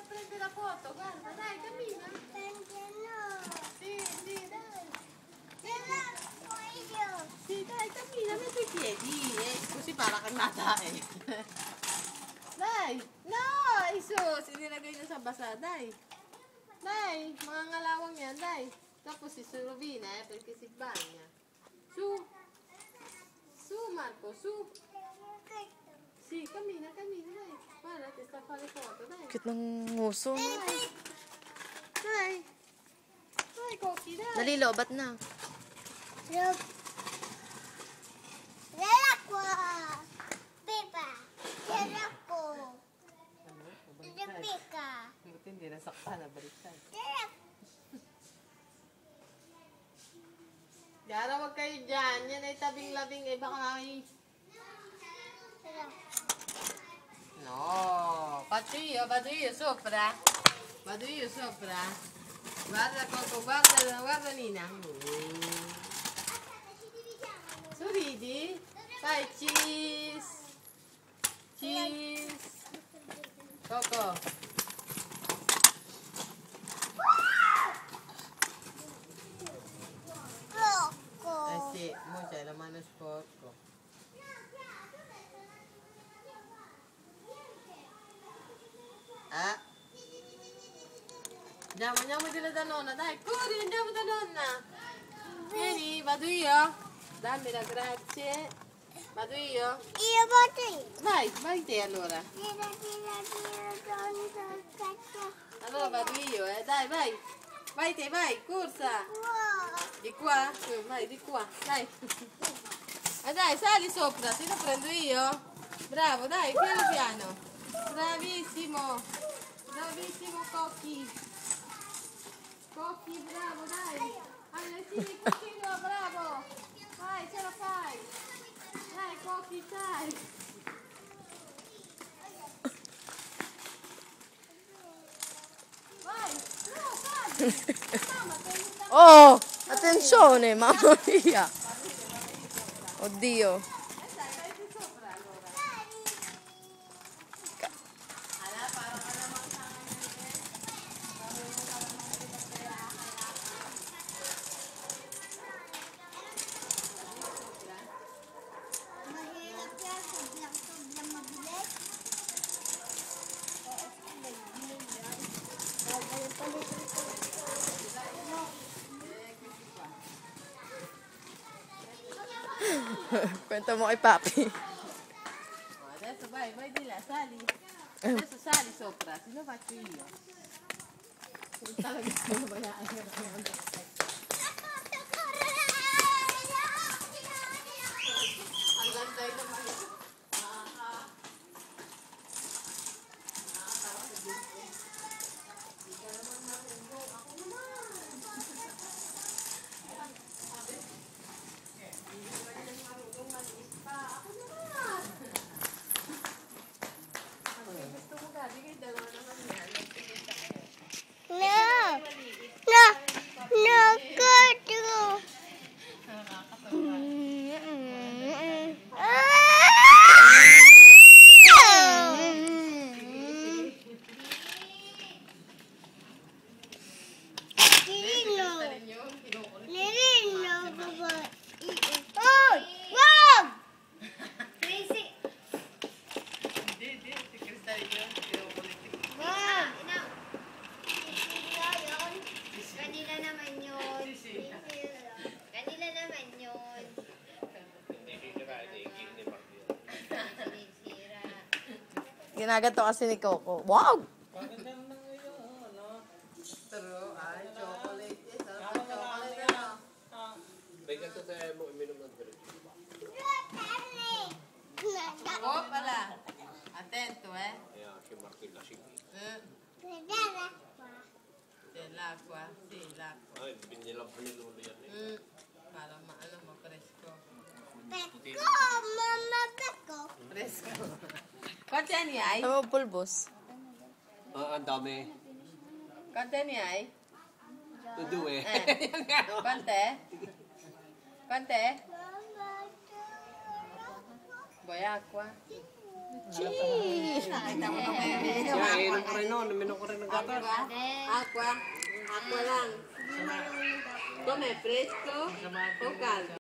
Prende la foto, guarda, dai, cammina. Sì, sì, dai. Sì, dai, cammina, metti i piedi. Così para kang nata eh. Dai, no, Isus, inilagay niya sa basa, dai. Dai, mga ngalawang yan, dai. Tapos si Robina perché si bagna. Su. Su, Marco, su. Sì, cammina, cammina, dai. Guarda, ti sta a fare foto, dai. Cute ng nguso. Dai. Dai. Dai, Cocky, dai. Dali, lobat na. Buti hindi nasaktan na baliktad. Yara, wag kayo dyan. Yan ay tabing-labing eh. Baka ay... No, faccio io sopra. Vado io sopra. Guarda Coco, guarda Nina. Sorridi. Vai, cheese. Cheese. Coco. Eh sì, mo c'hai la mano sporco. Andiamo da nonna, dai, corri, andiamo da nonna. Vieni, vado io. Dammi la grazie. Vado io? Vai te allora. Allora vado io, dai, vai. Vai te, vai, corsa. Di qua? Vai, di qua, dai. Dai, sali sopra, te lo prendo io. Bravo, dai, piano piano. Bravissimo. Bravissimo, Cocchi. Cocchi, bravo, dai. Allora, sì, continua, bravo. Vai, ce la fai. Dai, Cocchi, dai. Vai, no, Oh, attenzione, mamma mia. Oddio. Kwento mo kay Papi. Adesso vai di là, sali. Adesso sali sopra, se no faccio io. Talaga mo ba yan? Ang ganda ito mo. Ginaganto kasi ni Coco. Wow! Pero, ay, chocolate. Sarap ang chocolate na. Bigyan ko tayo mo uminom ng drink. Oo pala. Attento, eh. Kaya si Martin lasing. L'acqua. Sì, l'acqua. Ay, binilang panilulo yan eh. Para ma-fresco. Pecco! Fresco. Quanti anni hai? Ano mo pulbos? Ang dami. Quanti anni hai? Due. Quant'è? Quant'è? Boy, aqua. Cheese! Kaya inom ko rin noon. Uminom ko rin ng gatas. Aqua. Aqua lang. Come fresco o caldo?